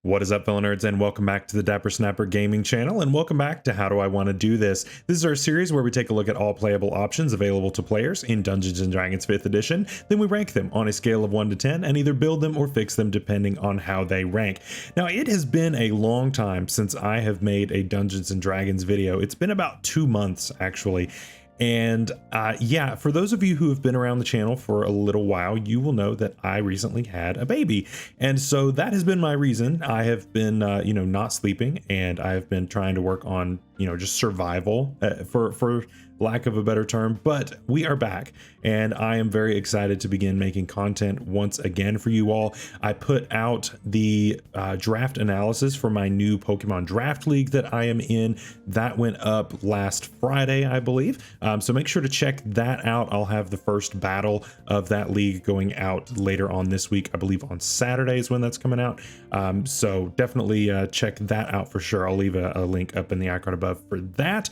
What is up, fellow nerds, and welcome back to the Dapper Snapper Gaming channel, and welcome back to How Do I Want to Do This? This is our series where we take a look at all playable options available to players in Dungeons & Dragons 5th edition, then we rank them on a scale of 1 to 10 and either build them or fix them depending on how they rank. Now, it has been a long time since I have made a Dungeons & Dragons video. It's been about 2 months, actually. And yeah, for those of you who have been around the channel for a little while, you will know that I recently had a baby. And so that has been my reason. I have been, not sleeping, and I have been trying to work on, just survival for lack of a better term, but we are back and I am very excited to begin making content once again for you all. I put out the draft analysis for my new Pokemon Draft League that I am in. That went up last Friday, I believe. So make sure to check that out. I'll have the first battle of that league going out later on this week. I believe on Saturday is when that's coming out. So definitely check that out for sure. I'll leave a link up in the icon above for that.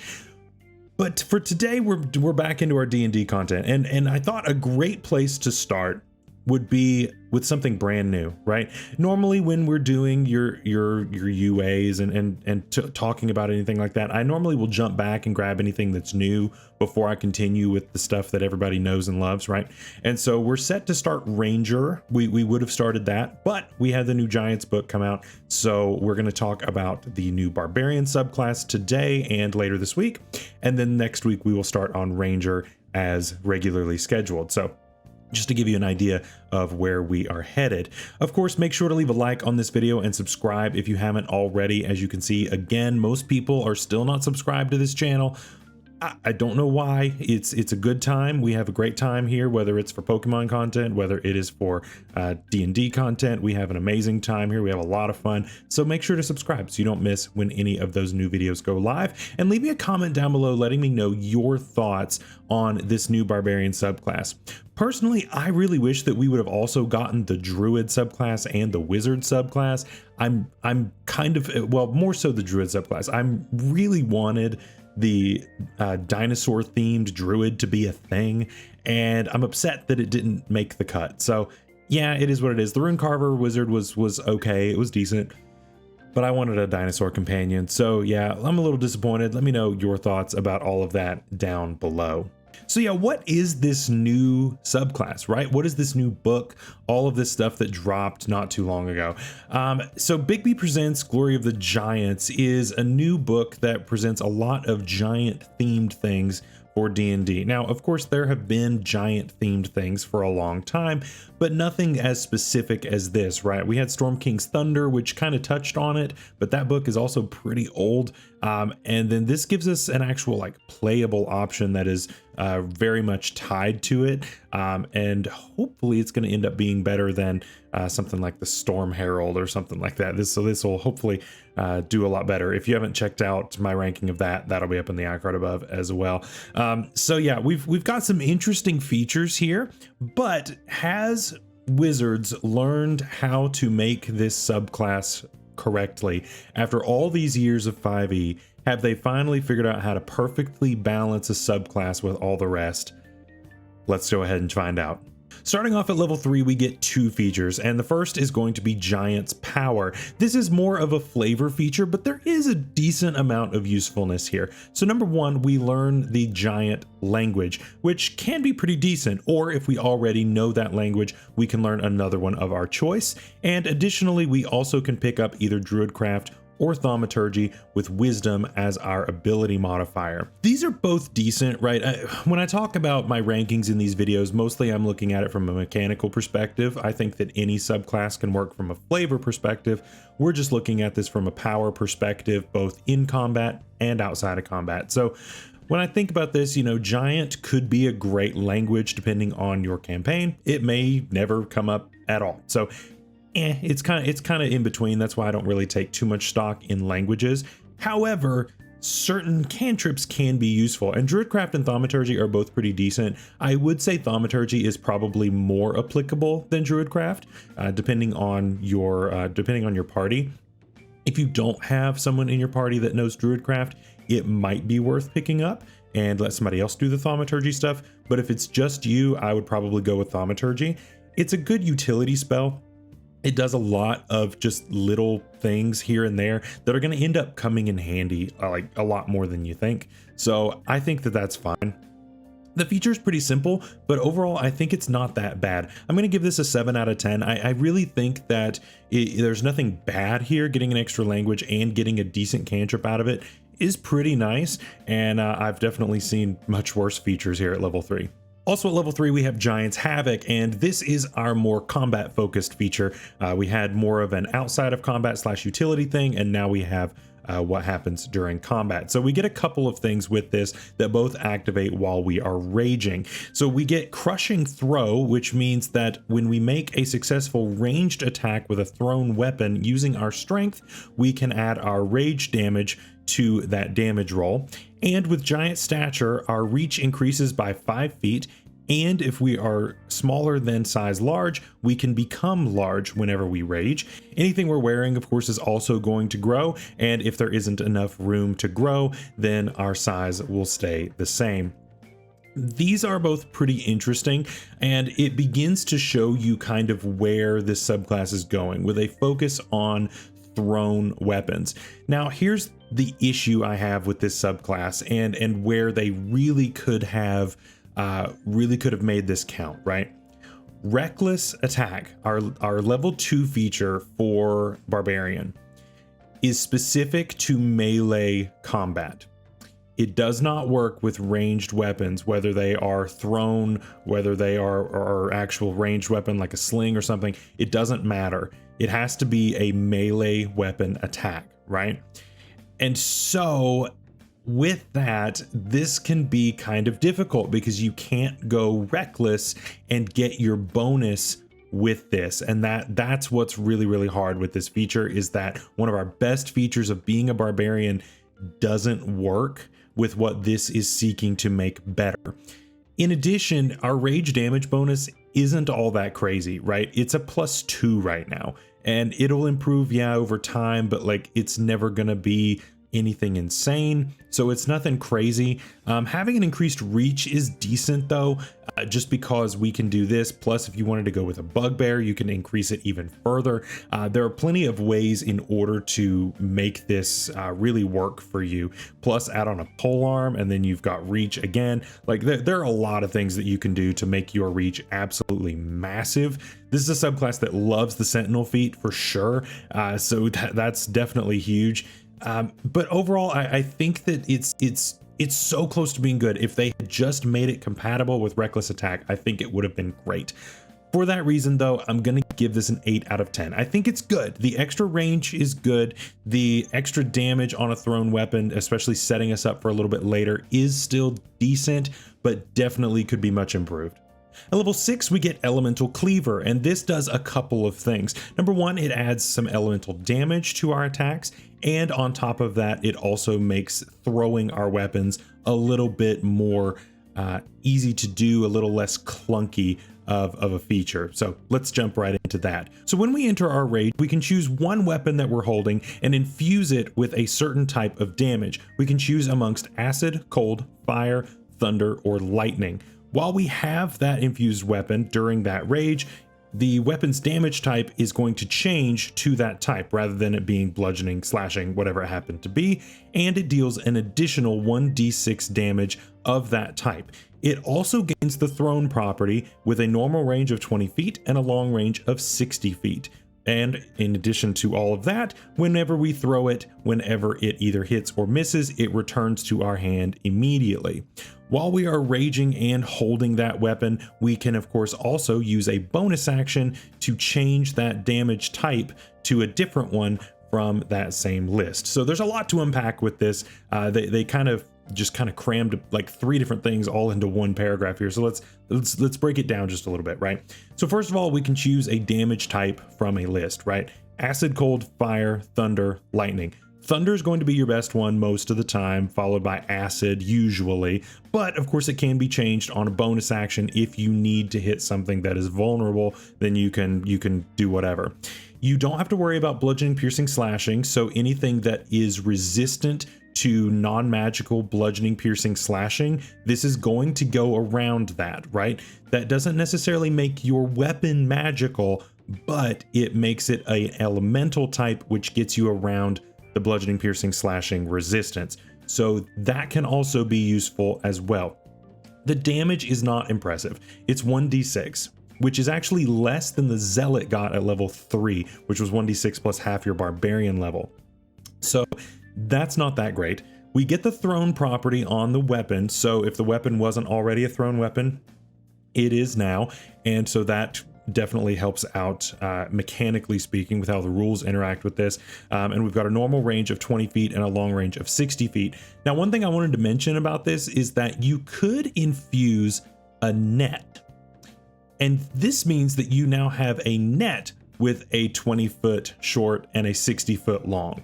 But for today, we're back into our D&D content, and I thought a great place to start would be with something brand new, right? Normally when we're doing your UAs and talking about anything like that, I normally will jump back and grab anything that's new before I continue with the stuff that everybody knows and loves, right? And so we're set to start Ranger. We would have started that, but we had the new Giants book come out. So we're going to talk about the new Barbarian subclass today and later this week. And then next week we will start on Ranger as regularly scheduled. So just to give you an idea of where we are headed. Of course, make sure to leave a like on this video and subscribe if you haven't already. As you can see, again, most people are still not subscribed to this channel. I don't know why. It's a good time. We have a great time here, whether it's for Pokemon content, whether it is for D&D content. We have an amazing time here. We have a lot of fun. So make sure to subscribe so you don't miss when any of those new videos go live. And leave me a comment down below letting me know your thoughts on this new Barbarian subclass. Personally, I really wish that we would have also gotten the Druid subclass and the Wizard subclass. I'm kind of, well, more so the Druid subclass. I'm really wanted the dinosaur themed Druid to be a thing, and I'm upset that it didn't make the cut. So yeah, it is what it is. The Rune Carver Wizard was okay, it was decent, but I wanted a dinosaur companion. So yeah, I'm a little disappointed. Let me know your thoughts about all of that down below. So yeah, what is this new subclass, right? What is this new book? All of this stuff that dropped not too long ago. So Bigby Presents Glory of the Giants is a new book that presents a lot of giant themed things for D&D. Now, of course, there have been giant themed things for a long time, but nothing as specific as this, right? We had Storm King's Thunder, which kind of touched on it, but that book is also pretty old. And then this gives us an actual playable option that is very much tied to it. And hopefully it's going to end up being better than something like the Storm Herald or something like that. This will hopefully do a lot better. If you haven't checked out my ranking of that, that'll be up in the icon above as well. So yeah, we've got some interesting features here, but has Wizards learned how to make this subclass correctly? After all these years of 5e, have they finally figured out how to perfectly balance a subclass with all the rest? Let's go ahead and find out. Starting off at level 3, we get 2 features, and the first is going to be Giant's Power. This is more of a flavor feature, but there is a decent amount of usefulness here. So number 1, we learn the Giant language, which can be pretty decent, or if we already know that language, we can learn another one of our choice. And additionally, we also can pick up either Druidcraft or Thaumaturgy with Wisdom as our ability modifier. These are both decent, right? When I talk about my rankings in these videos, mostly I'm looking at it from a mechanical perspective. I think that any subclass can work from a flavor perspective. We're just looking at this from a power perspective, both in combat and outside of combat. So when I think about this, Giant could be a great language depending on your campaign. It may never come up at all. So it's kind of in between. That's why I don't really take too much stock in languages. However, certain cantrips can be useful, and Druidcraft and Thaumaturgy are both pretty decent. I would say Thaumaturgy is probably more applicable than Druidcraft, depending on your party. If you don't have someone in your party that knows Druidcraft, it might be worth picking up and let somebody else do the Thaumaturgy stuff. But if it's just you, I would probably go with Thaumaturgy. It's a good utility spell. It does a lot of just little things here and there that are going to end up coming in handy, like a lot more than you think. So I think that that's fine. The feature is pretty simple, but overall, I think it's not that bad. I'm going to give this a 7 out of 10. I really think that there's nothing bad here. Getting an extra language and getting a decent cantrip out of it is pretty nice. And I've definitely seen much worse features here at level 3. Also at level 3, we have Giant's Havoc, and this is our more combat focused feature. We had more of an outside of combat / utility thing, and now we have what happens during combat. So we get a couple of things with this that both activate while we are raging. So we get Crushing Throw, which means that when we make a successful ranged attack with a thrown weapon using our strength, we can add our rage damage to that damage roll. And with Giant Stature, our reach increases by 5 feet. And if we are smaller than size large, we can become large whenever we rage. Anything we're wearing, of course, is also going to grow. And if there isn't enough room to grow, then our size will stay the same. These are both pretty interesting, and it begins to show you kind of where this subclass is going with a focus on thrown weapons. Now, here's the issue I have with this subclass and where they really could have made this count, right? Reckless Attack, our level 2 feature for Barbarian, is specific to melee combat. It does not work with ranged weapons, whether they are thrown, whether they are actual ranged weapon like a sling or something. It doesn't matter. It has to be a melee weapon attack, right? And so with that, this can be kind of difficult because you can't go reckless and get your bonus with this. And that's what's really, really hard with this feature, is that one of our best features of being a barbarian doesn't work with what this is seeking to make better. In addition, our rage damage bonus isn't all that crazy, right? It's a +2 right now, and it'll improve, yeah, over time, but like it's never gonna be anything insane, so it's nothing crazy. Having an increased reach is decent though, just because we can do this. Plus, if you wanted to go with a bugbear, you can increase it even further. There are plenty of ways in order to make this really work for you. Plus, add on a polearm, and then you've got reach again. Like there are a lot of things that you can do to make your reach absolutely massive. This is a subclass that loves the Sentinel feat for sure, so that's definitely huge. But overall, I think that it's so close to being good. If they had just made it compatible with Reckless Attack, I think it would have been great. For that reason though, I'm gonna give this an 8 out of 10. I think it's good. The extra range is good. The extra damage on a thrown weapon, especially setting us up for a little bit later, is still decent, but definitely could be much improved. At level 6, we get Elemental Cleaver, and this does a couple of things. Number one, it adds some elemental damage to our attacks, and on top of that, it also makes throwing our weapons a little bit more easy to do, a little less clunky of a feature. So let's jump right into that. So when we enter our rage, we can choose one weapon that we're holding and infuse it with a certain type of damage. We can choose amongst acid, cold, fire, thunder, or lightning. While we have that infused weapon during that rage, the weapon's damage type is going to change to that type rather than it being bludgeoning, slashing, whatever it happened to be, and it deals an additional 1d6 damage of that type. It also gains the thrown property with a normal range of 20 feet and a long range of 60 feet. And in addition to all of that, whenever we throw it, whenever it either hits or misses, it returns to our hand immediately. While we are raging and holding that weapon, we can of course also use a bonus action to change that damage type to a different one from that same list. So there's a lot to unpack with this. They kind of crammed like 3 different things all into one paragraph here. So let's break it down just a little bit, right? So first of all, we can choose a damage type from a list, right? Acid, cold, fire, thunder, lightning. Thunder is going to be your best one most of the time, followed by acid usually, but of course it can be changed on a bonus action. If you need to hit something that is vulnerable, then you can do whatever. You don't have to worry about bludgeoning, piercing, slashing, so anything that is resistant to non-magical bludgeoning, piercing, slashing, this is going to go around that, right? That doesn't necessarily make your weapon magical, but it makes it a elemental type, which gets you around the bludgeoning, piercing, slashing resistance. So that can also be useful as well. The damage is not impressive. It's 1d6, which is actually less than the Zealot got at level 3, which was 1d6 plus half your Barbarian level. So that's not that great. We get the thrown property on the weapon, so if the weapon wasn't already a thrown weapon, it is now, and so that definitely helps out mechanically speaking with how the rules interact with this. And we've got a normal range of 20 feet and a long range of 60 feet. Now, one thing I wanted to mention about this is that you could infuse a net. And this means that you now have a net with a 20-foot short and a 60-foot long.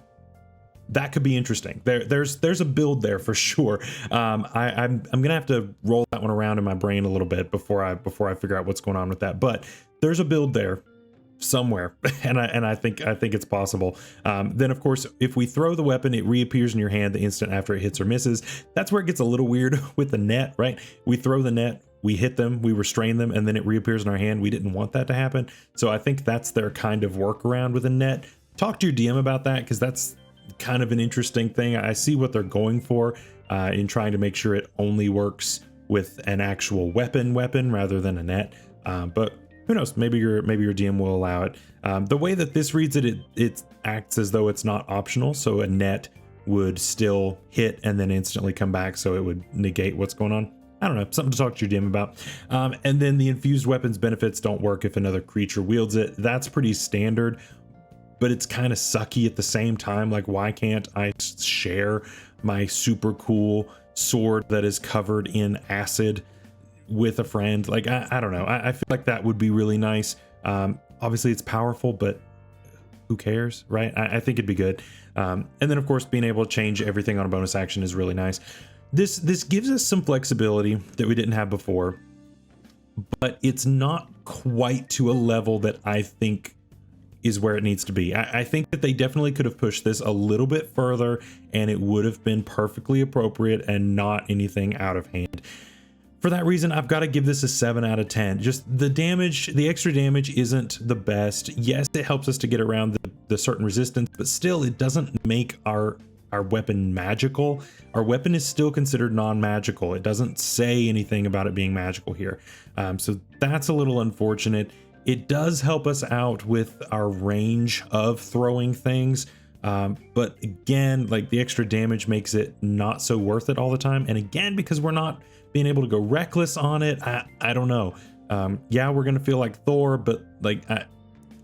That could be interesting. There's a build there for sure. I'm gonna have to roll that one around in my brain a little bit before I figure out what's going on with that. But there's a build there somewhere, and I think it's possible. Then of course, if we throw the weapon, it reappears in your hand the instant after it hits or misses. That's where it gets a little weird with the net, right? We throw the net, we hit them, we restrain them, and then it reappears in our hand. We didn't want that to happen, so I think that's their kind of workaround with a net. Talk to your DM about that, because that's kind of an interesting thing. I see what they're going for in trying to make sure it only works with an actual weapon rather than a net. But who knows? Maybe your DM will allow it. The way that this reads it acts as though it's not optional. So a net would still hit and then instantly come back, so it would negate what's going on. I don't know, something to talk to your DM about. And then the infused weapons benefits don't work if another creature wields it. That's pretty standard, but it's kind of sucky at the same time. Like, why can't I share my super cool sword that is covered in acid with a friend? Like, I don't know. I feel like that would be really nice. Obviously it's powerful, but who cares, right? I think it'd be good. And then of course, being able to change everything on a bonus action is really nice. This gives us some flexibility that we didn't have before, but it's not quite to a level that I think is where it needs to be. I think that they definitely could have pushed this a little bit further, and it would have been perfectly appropriate and not anything out of hand. For that reason, I've got to give this a 7 out of 10. Just the damage, the extra damage isn't the best. Yes, it helps us to get around the certain resistance, but still it doesn't make our weapon magical. Our weapon is still considered non-magical. It doesn't say anything about it being magical here. So that's a little unfortunate. It does help us out with our range of throwing things. But again, like, the extra damage makes it not so worth it all the time. And again, because we're not being able to go reckless on it, I don't know. Yeah, we're going to feel like Thor, but like,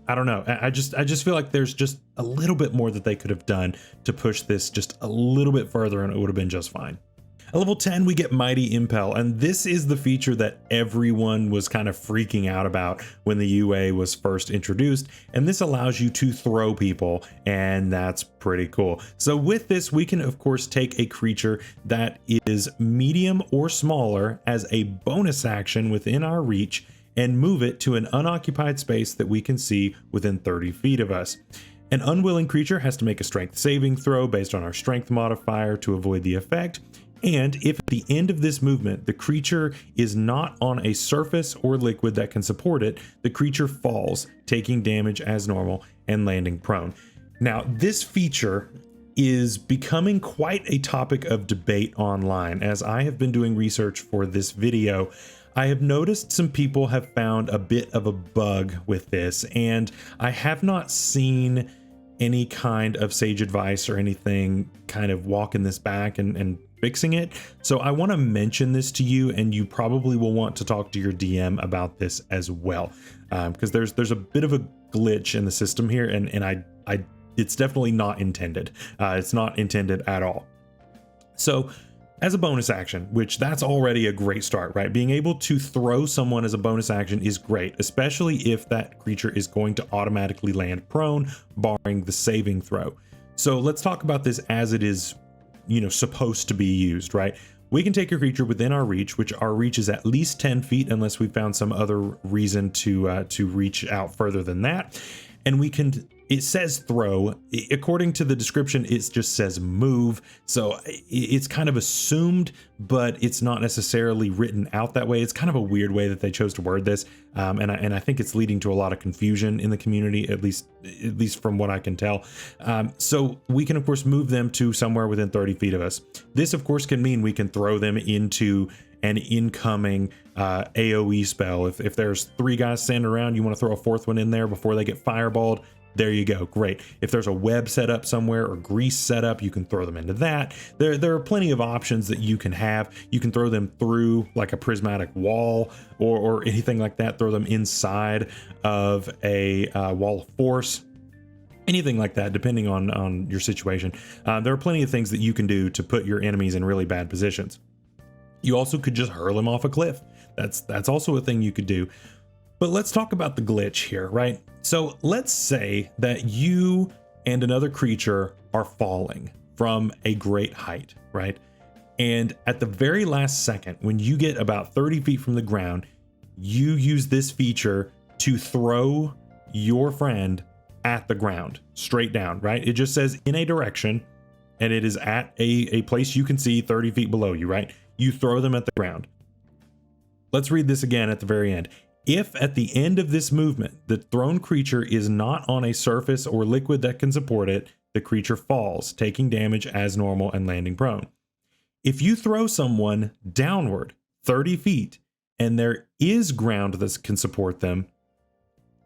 I don't know. I just feel like there's just a little bit more that they could have done to push this just a little bit further, and it would have been just fine. At level 10, we get Mighty Impel, and this is the feature that everyone was kind of freaking out about when the UA was first introduced, and this allows you to throw people, and that's pretty cool. So with this, we can of course take a creature that is medium or smaller as a bonus action within our reach and move it to an unoccupied space that we can see within 30 feet of us. An unwilling creature has to make a strength saving throw based on our strength modifier to avoid the effect. And if at the end of this movement, the creature is not on a surface or liquid that can support it, the creature falls, taking damage as normal and landing prone. Now, this feature is becoming quite a topic of debate online. As I have been doing research for this video, I have noticed some people have found a bit of a bug with this, and I have not seen any kind of sage advice or anything kind of walking this back and fixing it. So I want to mention this to you, and you probably will want to talk to your DM about this as well, because there's a bit of a glitch in the system here, and I it's definitely not intended. It's not intended at all. So as a bonus action, which that's already a great start, right? Being able to throw someone as a bonus action is great, especially if that creature is going to automatically land prone, barring the saving throw. So let's talk about this as it is, supposed to be used, right? We can take a creature within our reach, which our reach is at least 10 feet, unless we found some other reason to reach out further than that. And we can it says throw. According to the description, it just says move. So it's kind of assumed, but it's not necessarily written out that way. It's kind of a weird way that they chose to word this. And I think it's leading to a lot of confusion in the community, at least from what I can tell. So we can, of course, move them to somewhere within 30 feet of us. This, of course, can mean we can throw them into an incoming AoE spell. If there's 3 guys standing around, you want to throw a 4th one in there before they get fireballed. There you go. Great. If there's a web set up somewhere or grease set up, you can throw them into that. There are plenty of options that you can have. You can throw them through like a prismatic wall or anything like that. Throw them inside of a wall of force. Anything like that, depending on your situation. There are plenty of things that you can do to put your enemies in really bad positions. You also could just hurl them off a cliff. That's also a thing you could do. But let's talk about the glitch here, right? So let's say that you and another creature are falling from a great height, right? And at the very last second, when you get about 30 feet from the ground, you use this feature to throw your friend at the ground, straight down, right? It just says in a direction, and it is at a place you can see 30 feet below you, right? You throw them at the ground. Let's read this again at the very end. If at the end of this movement, the thrown creature is not on a surface or liquid that can support it, the creature falls, taking damage as normal and landing prone. If you throw someone downward 30 feet and there is ground that can support them,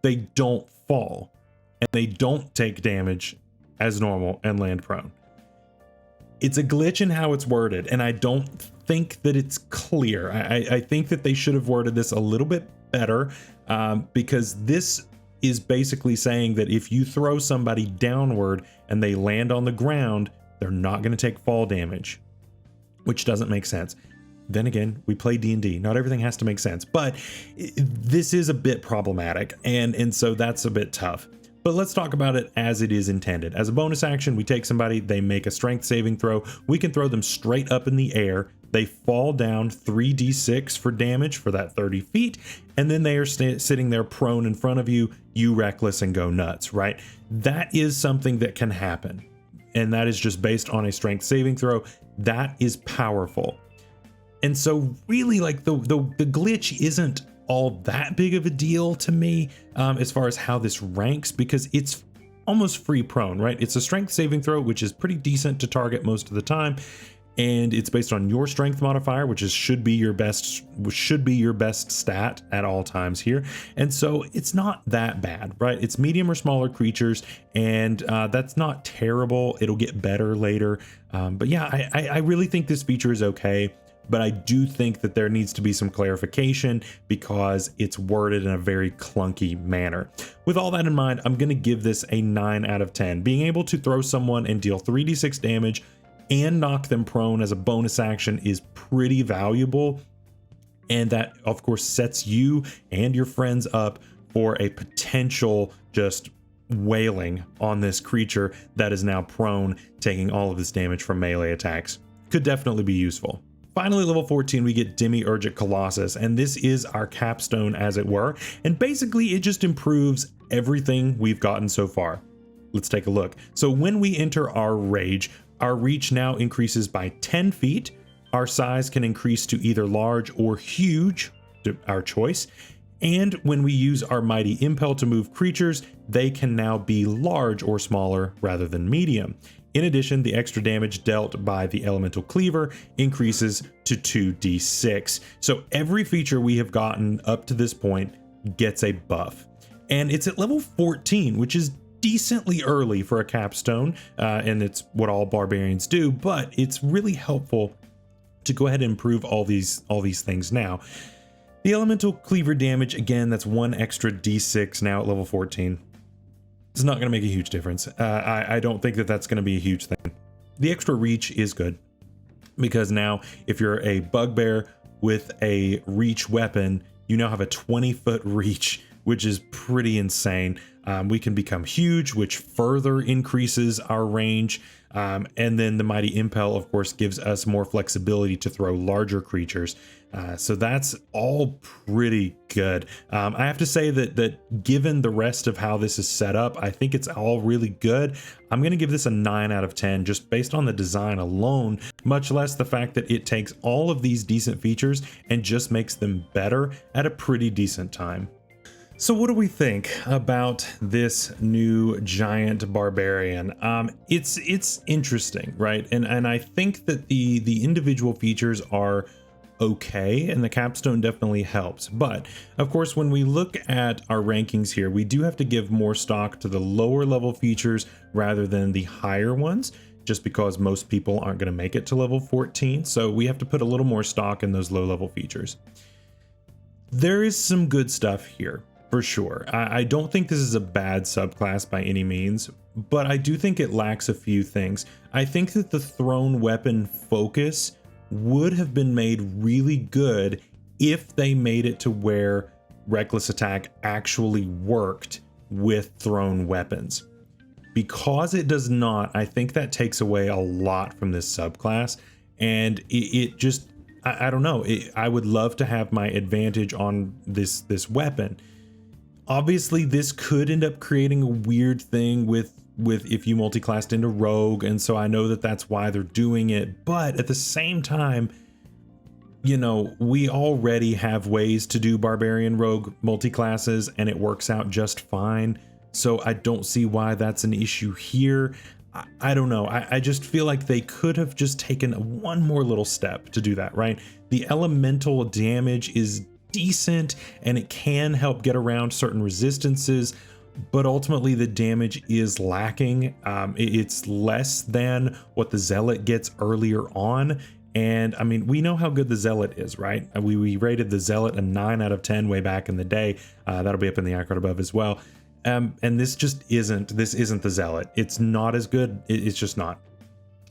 they don't fall and they don't take damage as normal and land prone. It's a glitch in how it's worded, and I don't think that it's clear. I think that they should have worded this a little bit better, because this is basically saying that if you throw somebody downward and they land on the ground, they're not going to take fall damage, which doesn't make sense. Then again, we play D&D. Not everything has to make sense, but this is a bit problematic, and so that's a bit tough. But let's talk about it as it is intended. As a bonus action, we take somebody, they make a strength saving throw. We can throw them straight up in the air. They fall down 3d6 for damage for that 30 feet. And then they are sitting there prone in front of you. You reckless and go nuts, right? That is something that can happen. And that is just based on a strength saving throw. That is powerful. And so really, like the glitch isn't all that big of a deal to me as far as how this ranks, because it's almost free prone, right? It's a strength saving throw, which is pretty decent to target most of the time, and it's based on your strength modifier, which should be your best stat at all times here. And so it's not that bad, right? It's medium or smaller creatures, and that's not terrible. It'll get better later, but yeah, I really think this feature is okay. But I do think that there needs to be some clarification because it's worded in a very clunky manner. With all that in mind, I'm going to give this a 9 out of 10. Being able to throw someone and deal 3d6 damage and knock them prone as a bonus action is pretty valuable. And that, of course, sets you and your friends up for a potential just wailing on this creature that is now prone, taking all of this damage from melee attacks. Could definitely be useful. Finally, level 14, we get Demiurgic Colossus, and this is our capstone, as it were, and basically it just improves everything we've gotten so far. Let's take a look. So when we enter our rage, our reach now increases by 10 feet. Our size can increase to either large or huge, to our choice. And when we use our Mighty Impel to move creatures, they can now be large or smaller rather than medium. In addition, the extra damage dealt by the Elemental Cleaver increases to 2d6. So every feature we have gotten up to this point gets a buff. And it's at level 14, which is decently early for a capstone, and it's what all barbarians do, but it's really helpful to go ahead and improve all these things now. The Elemental Cleaver damage, again, that's 1 extra d6 now at level 14. It's not going to make a huge difference. I don't think that that's going to be a huge thing. The extra reach is good because now if you're a bugbear with a reach weapon, you now have a 20-foot reach, which is pretty insane. We can become huge, which further increases our range. And then the Mighty Impel, of course, gives us more flexibility to throw larger creatures. So that's all pretty good. I have to say that given the rest of how this is set up, I think it's all really good. I'm going to give this a 9 out of 10 just based on the design alone, much less the fact that it takes all of these decent features and just makes them better at a pretty decent time. So what do we think about this new giant barbarian? It's interesting, right? And I think that the individual features are okay, and the capstone definitely helps. But of course, when we look at our rankings here, we do have to give more stock to the lower level features rather than the higher ones, just because most people aren't going to make it to level 14. So we have to put a little more stock in those low level features. There is some good stuff here, for sure. I don't think this is a bad subclass by any means, but I do think it lacks a few things. I think that the thrown weapon focus would have been made really good if they made it to where reckless attack actually worked with thrown weapons. Because it does not, I think that takes away a lot from this subclass, and it just, I don't know, I would love to have my advantage on this weapon. Obviously, this could end up creating a weird thing with if you multi-classed into rogue, and so I know that that's why they're doing it, but at the same time, you know, we already have ways to do barbarian rogue multi-classes and it works out just fine, so I don't see why that's an issue here. I don't know, I just feel like they could have just taken one more little step to do that, right? The elemental damage is decent and it can help get around certain resistances, but ultimately the damage is lacking. It's less than what the zealot gets earlier on, and I mean, we know how good the zealot is, right? We rated the zealot a 9 out of 10 way back in the day. That'll be up in the icon above as well. And this just isn't the zealot. It's not as good. It's just not.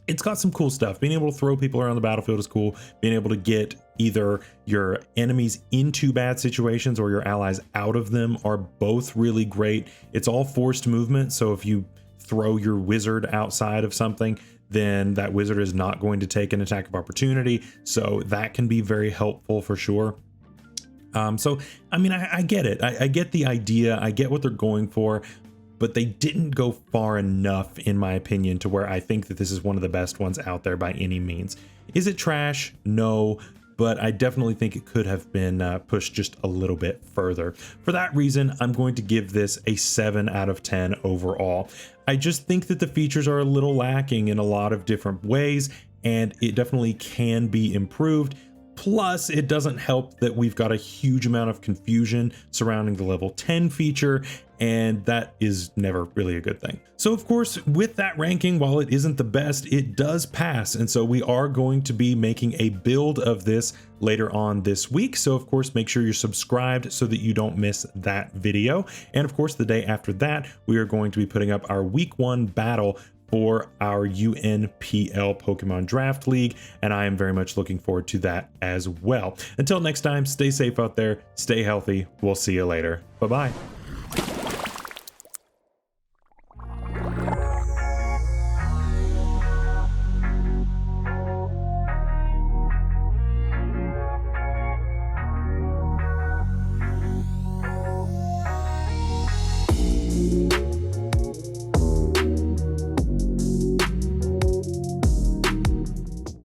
It's got some cool stuff. Being able to throw people around the battlefield is cool. Being able to get either your enemies into bad situations or your allies out of them are both really great. It's all forced movement, so if you throw your wizard outside of something, then that wizard is not going to take an attack of opportunity, so that can be very helpful for sure. So I mean, I get it. I get the idea. I get what they're going for, but they didn't go far enough, in my opinion, to where I think that this is one of the best ones out there by any means. Is it trash? No, but I definitely think it could have been pushed just a little bit further. For that reason, I'm going to give this a 7 out of 10 overall. I just think that the features are a little lacking in a lot of different ways, and it definitely can be improved. Plus, it doesn't help that we've got a huge amount of confusion surrounding the level 10 feature, and that is never really a good thing. So of course, with that ranking, while it isn't the best, it does pass, and so we are going to be making a build of this later on this week. So of course, make sure you're subscribed so that you don't miss that video. And of course, the day after that, we are going to be putting up our week 1 battle for our UNPL Pokemon Draft League, and I am very much looking forward to that as well. Until next time, stay safe out there, stay healthy, we'll see you later. Bye-bye.